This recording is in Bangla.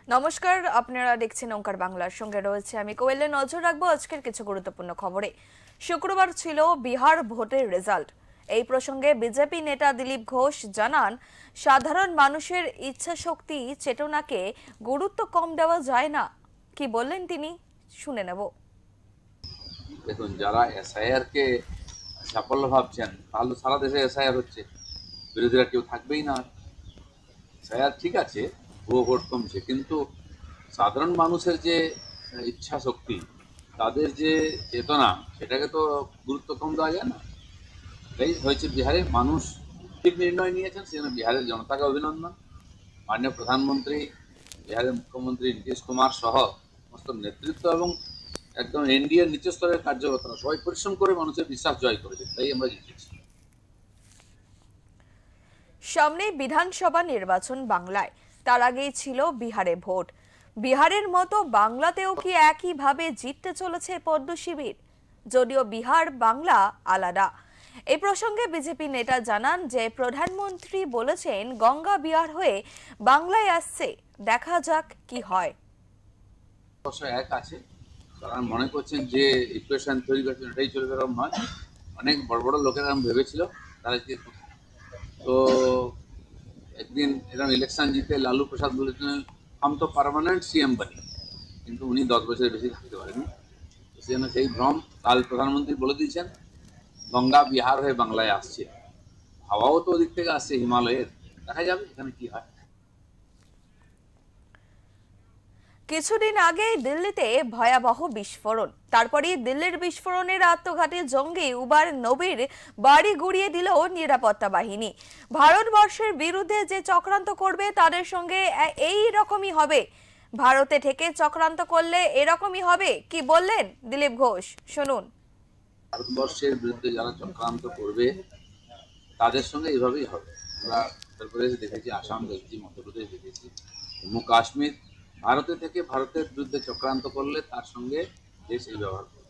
নমস্কার, আপনারা দেখছেন ওঙ্কার বাংলার সঙ্গে রয়েছে আমি কোয়েলে। নজর রাখবো আজকের কিছু গুরুত্বপূর্ণ খবরে। শুক্রবার ছিল বিহার ভোটের রেজাল্ট। এই প্রসঙ্গে বিজেপি নেতা দিলীপ ঘোষ জানান, সাধারণ মানুষের ইচ্ছা শক্তি চেতনাকে গুরুত্ব কম দেওয়া যায় না। কি বললেন তিনি, শুনে নেব। দেখুন, যারা এসআইআর কে সাফল্য ভাবছেন তাহলে সারা দেশে এসআইআর হচ্ছে, বিরোধীরা কেউ থাকবেই না। এসআইআর ঠিক আছে, ভুয়ো ভোট কমছে, কিন্তু সাধারণ মানুষের যে ইচ্ছা শক্তি, তাদের যে চেতনা, সেটাকে তো গুরুত্ব কম দেওয়া যায় না। এটাই হয়েছে বিহারের মানুষ ঠিক নির্ণয় নিয়েছেন, সেজন্য বিহারের জনতাকে অভিনন্দন। মাননীয় প্রধানমন্ত্রী, বিহারের মুখ্যমন্ত্রী নীতিশ কুমার সহ সমস্ত নেতৃত্ব এবং একদম এনডিএর নিচু স্তরের কার্যকর্তারা সবাই পরিশ্রম করে মানুষের বিশ্বাস জয় করেছে, তাই আমরা জিতেছি। সামনে বিধানসভা নির্বাচন বাংলায়, তার আগেই ছিল বিহারে ভোট। বিহারের মতো বাংলাতেও কি একইভাবে জিততে চলেছে পদ্ম শিবির? যদিও বিহার বাংলা আলাদা। এই প্রসঙ্গে বিজেপি নেতা জানান যে প্রধানমন্ত্রী বলেছেন গঙ্গা বিহার হয়ে বাংলায় আসছে, দেখা যাক কি হয়। অবশ্য এক আছে, তারা মনে করছেন যে ইকুয়েশন তৈরি করছেন, এটাই চলবে, এরকম নয়। অনেক বড় বড় লোকেরা ভেবেছিল তারা যে, তো একদিন এরকম ইলেকশন জিতে লালু প্রসাদ বলেছিলেন হাম তো পার্মানেন্ট সিএম বানি, কিন্তু উনি 10 বছরের বেশি থাকতে পারেনি। সেজন্য সেই ভ্রম কাল প্রধানমন্ত্রী বলে দিয়েছেন গঙ্গা বিহার হয়ে বাংলায় আসছে। হাওয়াও তো ওদিক থেকে আসছে হিমালয়ের, দেখা যাবে এখানে কি হয়। কিছুদিন আগে দিল্লিতে ভয়াবহ বিস্ফোরণ, তারপরে দিল্লির বিস্ফোরণের আত্মঘাতী জঙ্গি উবার নবীর বাড়ি গুড়িয়ে দিল নিরাপত্তা বাহিনী। ভারতবর্ষের বিরুদ্ধে যে চক্রান্ত করবে তাদের সঙ্গে এই রকমই হবে। ভারতে থেকে চক্রান্ত করলে এরকমই হবে, কি বললেন দিলীপ ঘোষ, শুনুন। ভারতবর্ষের বিরুদ্ধে যারা চক্রান্ত করবে তাদের সঙ্গে এইভাবেই হবে। আমরা উত্তরপ্রদেশ দেখেছি, আসাম দেখেছি, মধ্যপ্রদেশ দেখেছি, জম্মু কাশ্মীর। ভারতে থেকে ভারতের বিরুদ্ধে চক্রান্ত করলে তার সঙ্গে দেশ এই ব্যবহার করে।